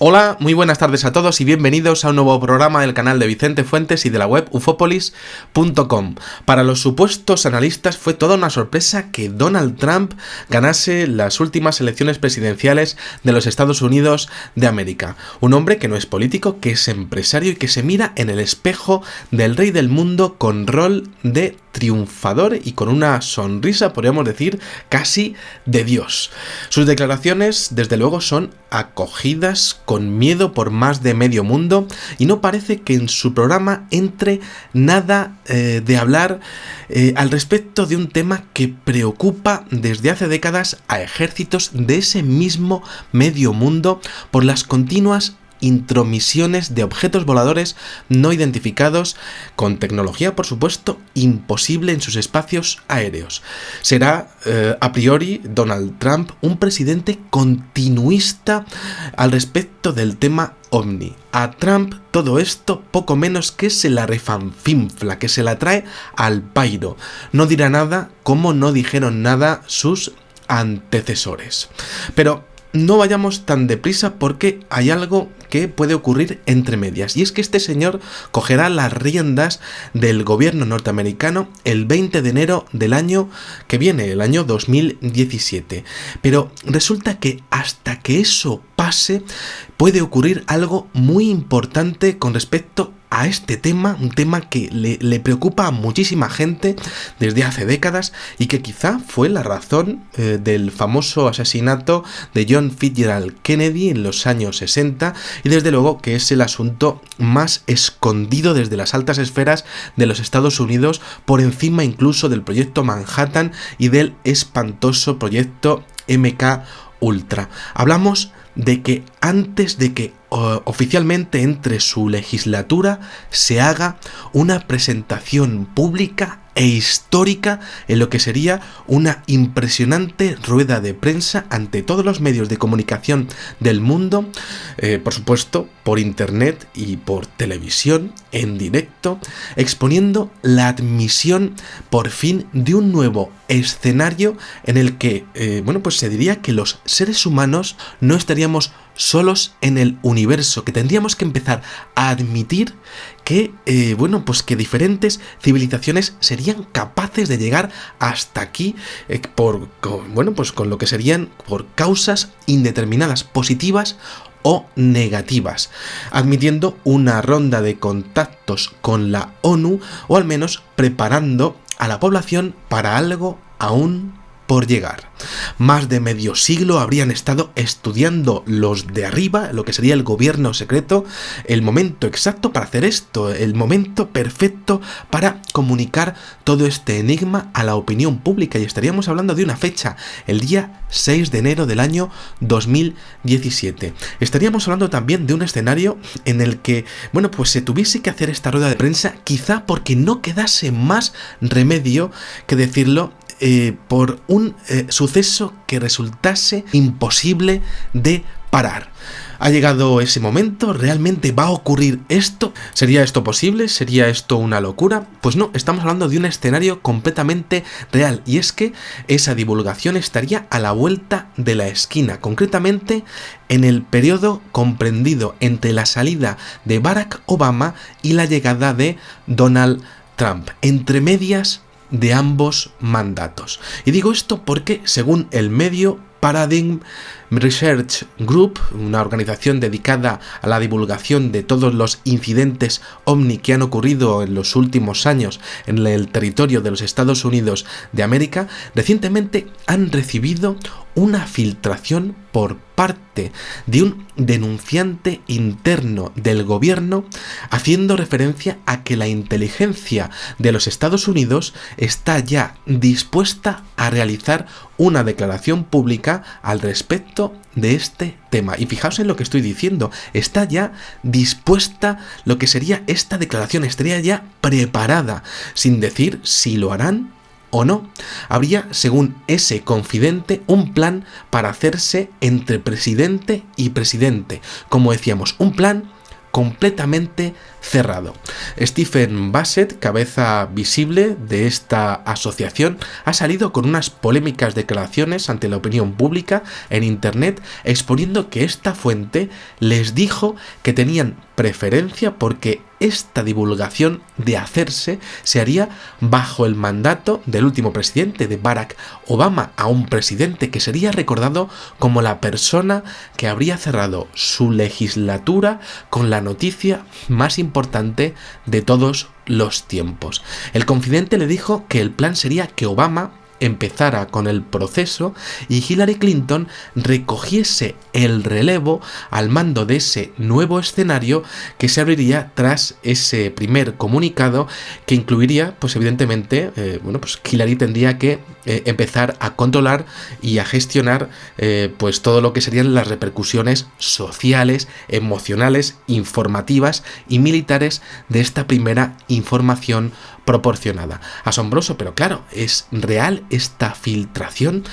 Hola, muy buenas tardes a todos y bienvenidos a un nuevo programa del canal de Vicente Fuentes y de la web ufopolis.com. Para los supuestos analistas fue toda una sorpresa que Donald Trump ganase las últimas elecciones presidenciales de los Estados Unidos de América. Un hombre que no es político, que es empresario y que se mira en el espejo del rey del mundo con rol de triunfador y con una sonrisa, podríamos decir, casi de Dios. Sus declaraciones, desde luego, son acogidas con miedo por más de medio mundo y no parece que en su programa entre nada de hablar al respecto de un tema que preocupa desde hace décadas a ejércitos de ese mismo medio mundo por las continuas intromisiones de objetos voladores no identificados con tecnología, por supuesto, imposible en sus espacios aéreos. Será, a priori, Donald Trump un presidente continuista al respecto del tema OVNI. A Trump todo esto poco menos que se la refanfinfla, que se la trae al pairo. No dirá nada como no dijeron nada sus antecesores. Pero no vayamos tan deprisa porque hay algo que puede ocurrir entre medias, y es que este señor cogerá las riendas del gobierno norteamericano el 20 de enero del año que viene, el año 2017. Pero resulta que hasta que eso pase puede ocurrir algo muy importante con respecto a este tema, un tema que le preocupa a muchísima gente desde hace décadas y que quizá fue la razón del famoso asesinato de John Fitzgerald Kennedy en los años 60 y desde luego que es el asunto más escondido desde las altas esferas de los Estados Unidos, por encima incluso del proyecto Manhattan y del espantoso proyecto MK Ultra. Hablamos de que antes de que oficialmente entre su legislatura se haga una presentación pública e histórica en lo que sería una impresionante rueda de prensa ante todos los medios de comunicación del mundo, por supuesto por internet y por televisión en directo, exponiendo la admisión por fin de un nuevo escenario en el que, pues se diría que los seres humanos no estaríamos solos en el universo, que tendríamos que empezar a admitir que, que diferentes civilizaciones serían capaces de llegar hasta aquí con lo que serían por causas indeterminadas, positivas o negativas, admitiendo una ronda de contactos con la ONU o al menos preparando a la población para algo aún por llegar. Más de medio siglo habrían estado estudiando los de arriba, lo que sería el gobierno secreto, el momento exacto para hacer esto, el momento perfecto para comunicar todo este enigma a la opinión pública, y estaríamos hablando de una fecha, el día 6 de enero del año 2017. Estaríamos hablando también de un escenario en el que, se tuviese que hacer esta rueda de prensa, quizá porque no quedase más remedio que decirlo, por un suceso que resultase imposible de parar. ¿Ha llegado ese momento? ¿Realmente va a ocurrir esto? ¿Sería esto posible? ¿Sería esto una locura? Pues no, estamos hablando de un escenario completamente real, y es que esa divulgación estaría a la vuelta de la esquina, concretamente en el periodo comprendido entre la salida de Barack Obama y la llegada de Donald Trump, entre medias de ambos mandatos. Y digo esto porque, según el medio Paradigm Research Group, una organización dedicada a la divulgación de todos los incidentes OVNI que han ocurrido en los últimos años en el territorio de los Estados Unidos de América, recientemente han recibido una filtración por parte de un denunciante interno del gobierno, haciendo referencia a que la inteligencia de los Estados Unidos está ya dispuesta a realizar una declaración pública al respecto de este tema. Y fijaos en lo que estoy diciendo, está ya dispuesta lo que sería esta declaración, estaría ya preparada, sin decir si lo harán o no. Habría, según ese confidente, un plan para hacerse entre presidente y presidente. Como decíamos, un plan completamente cerrado. Stephen Bassett, cabeza visible de esta asociación, ha salido con unas polémicas declaraciones ante la opinión pública en internet, exponiendo que esta fuente les dijo que tenían preferencia porque esta divulgación de hacerse se haría bajo el mandato del último presidente, de Barack Obama, a un presidente que sería recordado como la persona que habría cerrado su legislatura con la noticia más importante de todos los tiempos. El confidente le dijo que el plan sería que Obama empezara con el proceso y Hillary Clinton recogiese el relevo al mando de ese nuevo escenario que se abriría tras ese primer comunicado, que incluiría, pues evidentemente, pues Hillary tendría que empezar a controlar y a gestionar pues todo lo que serían las repercusiones sociales, emocionales, informativas y militares de esta primera información proporcionada. Asombroso, pero claro, es real esta filtración,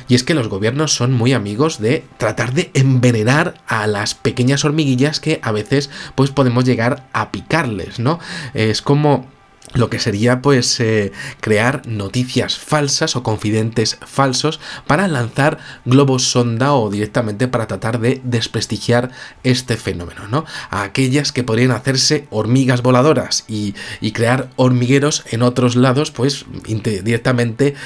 y es que los gobiernos son muy amigos de tratar de envenenar a las pequeñas hormiguillas que a veces pues podemos llegar a picarles, ¿no? Es como lo que sería pues crear noticias falsas o confidentes falsos para lanzar globos sonda o directamente para tratar de desprestigiar este fenómeno, ¿no? A aquellas que podrían hacerse hormigas voladoras y crear hormigueros en otros lados, pues directamente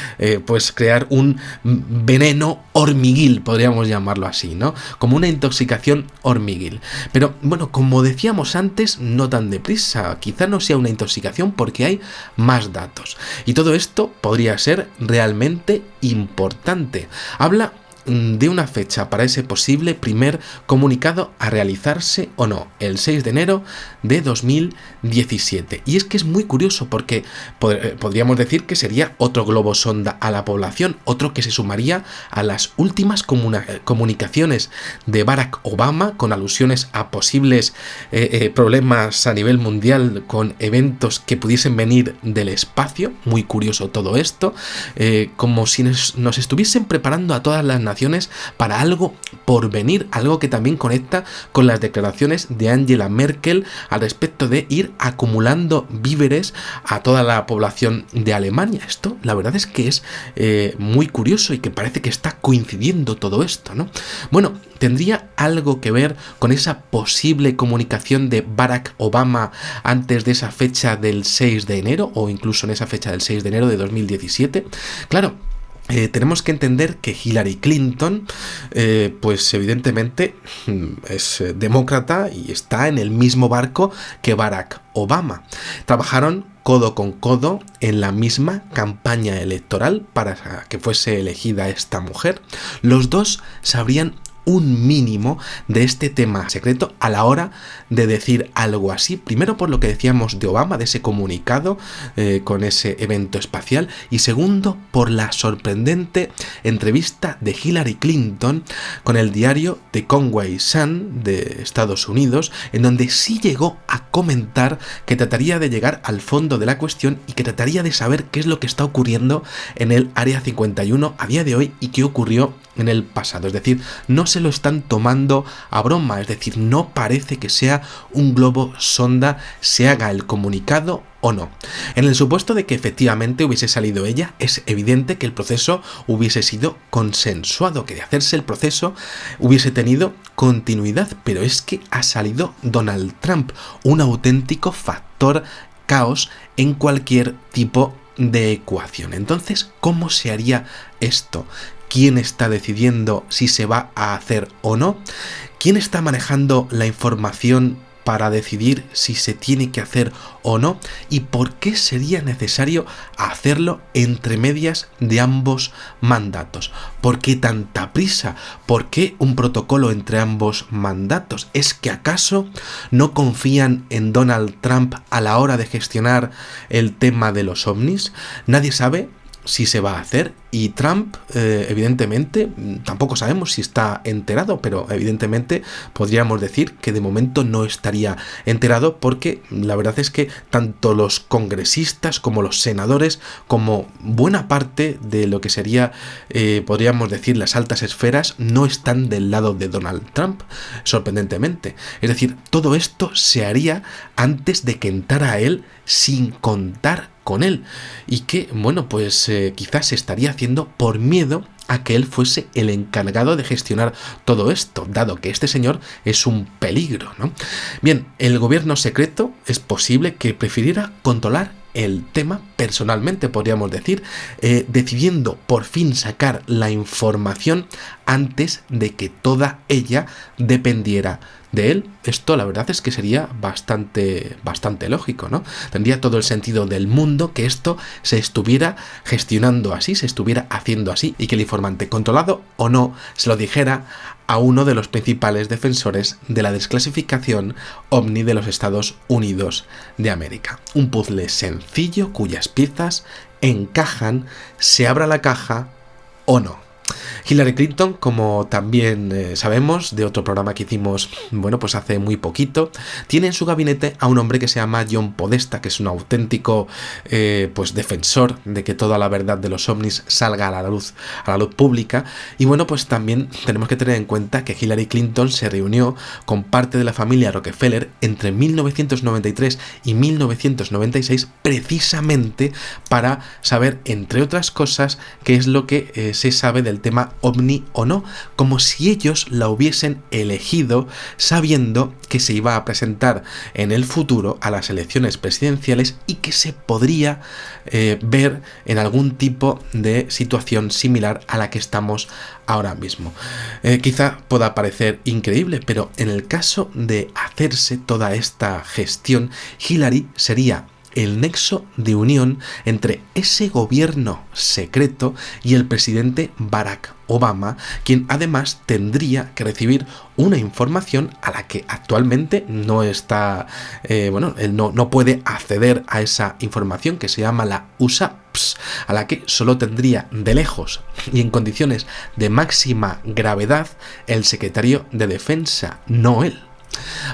pues crear un veneno hormiguil, podríamos llamarlo así, ¿no? Como una intoxicación hormiguil. Pero bueno, como decíamos antes, no tan deprisa, quizá no sea una intoxicación porque hay más datos. Y todo esto podría ser realmente importante. Habla de una fecha para ese posible primer comunicado a realizarse o no, el 6 de enero de 2017. Y es que es muy curioso porque podríamos decir que sería otro globo sonda a la población, otro que se sumaría a las últimas comunicaciones de Barack Obama con alusiones a posibles problemas a nivel mundial con eventos que pudiesen venir del espacio. Muy curioso todo esto, como si nos estuviesen preparando a todas las naciones para algo por venir, algo que también conecta con las declaraciones de Angela Merkel al respecto de ir acumulando víveres a toda la población de Alemania. Esto, la verdad es que es muy curioso y que parece que está coincidiendo todo esto, ¿no? Bueno, ¿tendría algo que ver con esa posible comunicación de Barack Obama antes de esa fecha del 6 de enero o incluso en esa fecha del 6 de enero de 2017? Claro, tenemos que entender que Hillary Clinton, pues evidentemente es demócrata y está en el mismo barco que Barack Obama. Trabajaron codo con codo en la misma campaña electoral para que fuese elegida esta mujer. Los dos sabrían un mínimo de este tema secreto a la hora de decir algo así. Primero, por lo que decíamos de Obama, de ese comunicado con ese evento espacial, y segundo, por la sorprendente entrevista de Hillary Clinton con el diario The Conway Sun de Estados Unidos, en donde sí llegó a comentar que trataría de llegar al fondo de la cuestión y que trataría de saber qué es lo que está ocurriendo en el Área 51 a día de hoy y qué ocurrió en el pasado. Es decir, no se lo están tomando a broma, es decir, no parece que sea un globo sonda, se haga el comunicado o no. En el supuesto de que efectivamente hubiese salido ella, es evidente que el proceso hubiese sido consensuado, que de hacerse el proceso hubiese tenido continuidad, pero es que ha salido Donald Trump, un auténtico factor caos en cualquier tipo de ecuación. Entonces, ¿cómo se haría esto? ¿Quién está decidiendo si se va a hacer o no? ¿Quién está manejando la información para decidir si se tiene que hacer o no? ¿Y por qué sería necesario hacerlo entre medias de ambos mandatos? ¿Por qué tanta prisa? ¿Por qué un protocolo entre ambos mandatos? ¿Es que acaso no confían en Donald Trump a la hora de gestionar el tema de los ovnis? Nadie sabe si se va a hacer Y Trump, evidentemente, tampoco sabemos si está enterado, pero evidentemente podríamos decir que de momento no estaría enterado, porque la verdad es que tanto los congresistas como los senadores, como buena parte de lo que sería, podríamos decir, las altas esferas, no están del lado de Donald Trump, sorprendentemente. Es decir, todo esto se haría antes de que entrara él, sin contar con él, y que, bueno, pues quizás se estaría haciendo por miedo a que él fuese el encargado de gestionar todo esto, dado que este señor es un peligro, ¿no? Bien, el gobierno secreto es posible que prefiriera controlar el tema personalmente, podríamos decir, decidiendo por fin sacar la información antes de que toda ella dependiera de él. Esto la verdad es que sería bastante lógico, ¿no? Tendría todo el sentido del mundo que esto se estuviera gestionando así, se estuviera haciendo así, y que el informante, controlado o no, se lo dijera a uno de los principales defensores de la desclasificación OVNI de los Estados Unidos de América. Un puzzle sencillo cuyas piezas encajan, se abra la caja o no. Hillary Clinton, como también sabemos de otro programa que hicimos, bueno, pues hace muy poquito, tiene en su gabinete a un hombre que se llama John Podesta, que es un auténtico pues defensor de que toda la verdad de los ovnis salga a la luz pública. Y bueno, pues también tenemos que tener en cuenta que Hillary Clinton se reunió con parte de la familia Rockefeller entre 1993 y 1996, precisamente para saber, entre otras cosas, qué es lo que se sabe del tema OVNI o no, como si ellos la hubiesen elegido sabiendo que se iba a presentar en el futuro a las elecciones presidenciales y que se podría ver en algún tipo de situación similar a la que estamos ahora mismo. Quizá pueda parecer increíble, pero en el caso de hacerse toda esta gestión, Hillary sería el nexo de unión entre ese gobierno secreto y el presidente Barack Obama, quien además tendría que recibir una información a la que actualmente no está, él no puede acceder a esa información, que se llama la USAPS, a la que solo tendría de lejos y en condiciones de máxima gravedad el secretario de Defensa, no él.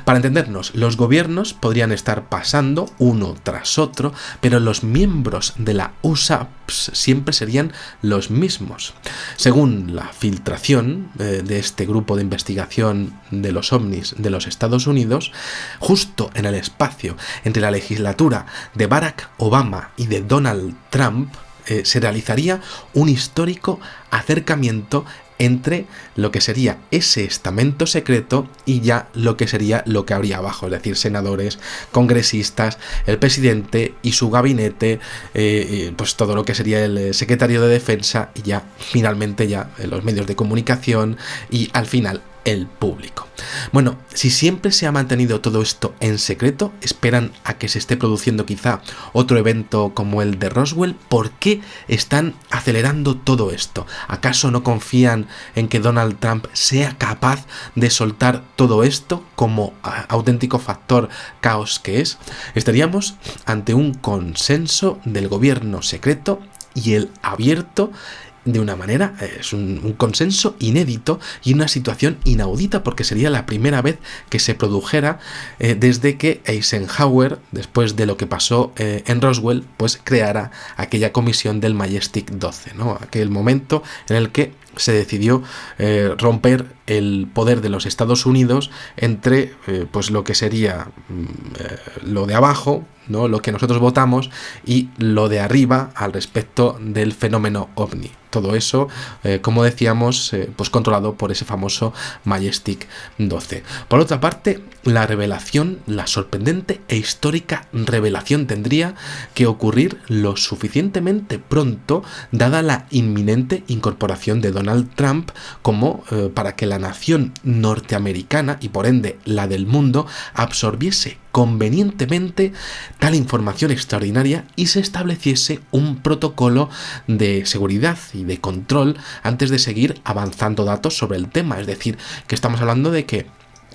Para entendernos, los gobiernos podrían estar pasando uno tras otro, pero los miembros de la USAPS siempre serían los mismos. Según la filtración de este grupo de investigación de los ovnis de los Estados Unidos, justo en el espacio entre la legislatura de Barack Obama y de Donald Trump, se realizaría un histórico acercamiento entre lo que sería ese estamento secreto y ya lo que sería lo que habría abajo, es decir, senadores, congresistas, el presidente y su gabinete, pues todo lo que sería el secretario de Defensa y ya finalmente ya los medios de comunicación y al final el público. Bueno, si siempre se ha mantenido todo esto en secreto, esperan a que se esté produciendo quizá otro evento como el de Roswell. ¿Por qué están acelerando todo esto? ¿Acaso no confían en que Donald Trump sea capaz de soltar todo esto como auténtico factor caos que es? Estaríamos ante un consenso del gobierno secreto y el abierto de una manera, es un consenso inédito y una situación inaudita, porque sería la primera vez que se produjera desde que Eisenhower, después de lo que pasó en Roswell, pues creara aquella comisión del Majestic 12, ¿no? Aquel momento en el que se decidió romper el poder de los Estados Unidos entre pues lo que sería lo de abajo, ¿no? Lo que nosotros votamos, y lo de arriba al respecto del fenómeno OVNI. Todo eso, como decíamos, pues controlado por ese famoso Majestic 12. Por otra parte, la revelación, la sorprendente e histórica revelación tendría que ocurrir lo suficientemente pronto, dada la inminente incorporación de Donald Trump, como para que la nación norteamericana y por ende la del mundo absorbiese convenientemente tal información extraordinaria y se estableciese un protocolo de seguridad y de control antes de seguir avanzando datos sobre el tema. Es decir, que estamos hablando de que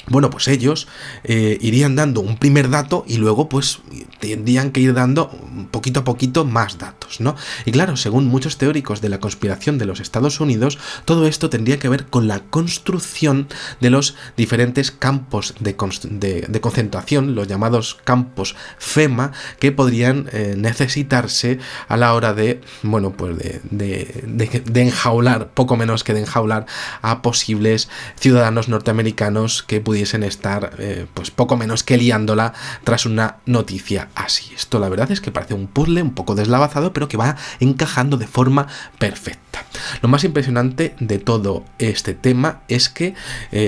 Bueno, pues ellos irían dando un primer dato y luego pues tendrían que ir dando poquito a poquito más datos, ¿no? Y claro, según muchos teóricos de la conspiración de los Estados Unidos, todo esto tendría que ver con la construcción de los diferentes campos de concentración, los llamados campos FEMA, que podrían necesitarse a la hora de, bueno, pues de enjaular, poco menos que de enjaular a posibles ciudadanos norteamericanos que pudiesen estar pues poco menos que liándola tras una noticia así. Esto la verdad es que parece un puzzle un poco deslavazado, pero que va encajando de forma perfecta. Lo más impresionante de todo este tema es que,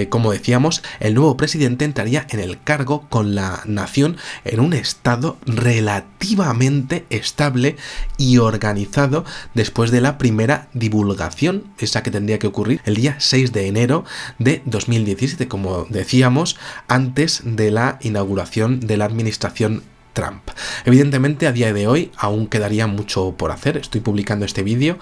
como decíamos, el nuevo presidente entraría en el cargo con la nación en un estado relativamente estable y organizado después de la primera divulgación, esa que tendría que ocurrir el día 6 de enero de 2017, como decíamos, antes de la inauguración de la administración Trump. Evidentemente a día de hoy aún quedaría mucho por hacer. Estoy publicando este vídeo,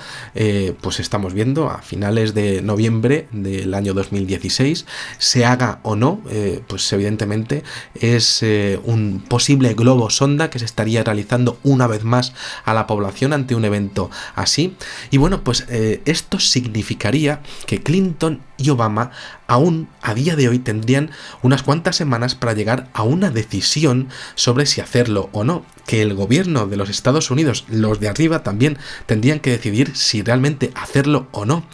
pues estamos viendo a finales de noviembre del año 2016, se haga o no, pues evidentemente es un posible globo sonda que se estaría realizando una vez más a la población ante un evento así. Y bueno, pues esto significaría que Clinton y Obama aún a día de hoy tendrían unas cuantas semanas para llegar a una decisión sobre si hacerlo o no, que el gobierno de los Estados Unidos, los de arriba, también tendrían que decidir si realmente hacerlo o no,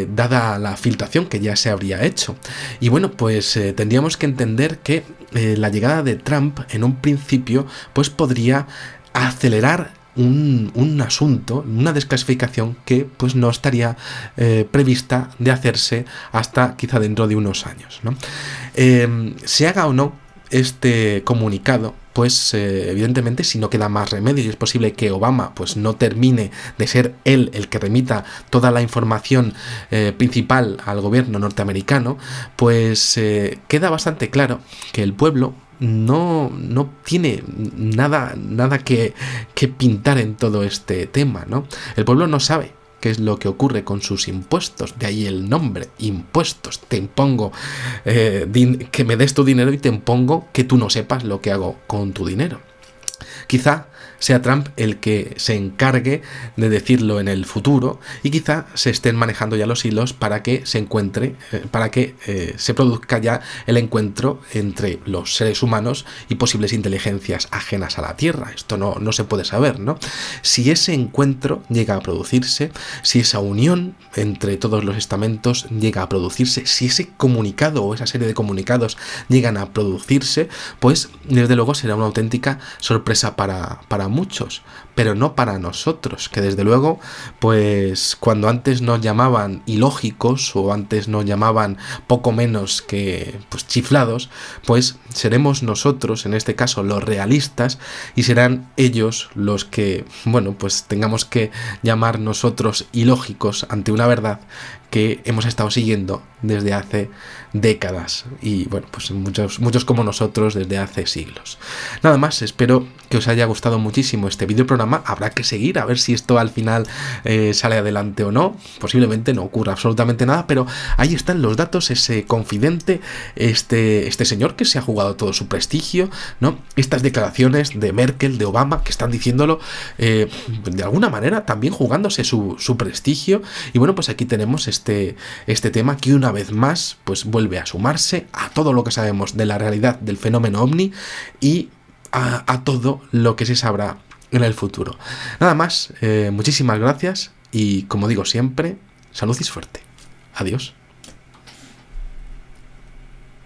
dada la filtración que ya se habría hecho. Y bueno, pues tendríamos que entender que la llegada de Trump en un principio pues podría acelerar un asunto, una desclasificación que pues no estaría prevista de hacerse hasta quizá dentro de unos años, ¿no? Se haga o no este comunicado, pues evidentemente si no queda más remedio y es posible que Obama pues no termine de ser él el que remita toda la información principal al gobierno norteamericano, pues queda bastante claro que el pueblo no tiene nada que pintar en todo este tema, ¿no? El pueblo no sabe qué es lo que ocurre con sus impuestos, de ahí el nombre, impuestos. Te impongo que me des tu dinero y te impongo que tú no sepas lo que hago con tu dinero. Quizá sea Trump el que se encargue de decirlo en el futuro y quizá se estén manejando ya los hilos para que se encuentre, para que se produzca ya el encuentro entre los seres humanos y posibles inteligencias ajenas a la Tierra. Esto no se puede saber, ¿no? Si ese encuentro llega a producirse, si esa unión entre todos los estamentos llega a producirse, si ese comunicado o esa serie de comunicados llegan a producirse, pues desde luego será una auténtica sorpresa para muchos, pero no para nosotros, que desde luego, pues cuando antes nos llamaban ilógicos o antes nos llamaban poco menos que pues chiflados, pues seremos nosotros, en este caso los realistas, y serán ellos los que, bueno, pues tengamos que llamar nosotros ilógicos ante una verdad que hemos estado siguiendo desde hace décadas y bueno, pues muchos como nosotros desde hace siglos. Nada más, espero que os haya gustado muchísimo este video programa. Habrá que seguir a ver si esto al final sale adelante o no. Posiblemente no ocurra absolutamente nada, pero ahí están los datos, ese confidente, este señor que se ha jugado todo su prestigio, ¿no? Estas declaraciones de Merkel, de Obama, que están diciéndolo de alguna manera también jugándose su prestigio. Y bueno, pues aquí tenemos este tema que una vez más pues vuelve a sumarse a todo lo que sabemos de la realidad del fenómeno ovni y a todo lo que se sabrá en el futuro. Nada más, muchísimas gracias y como digo siempre, salud y suerte. Adiós.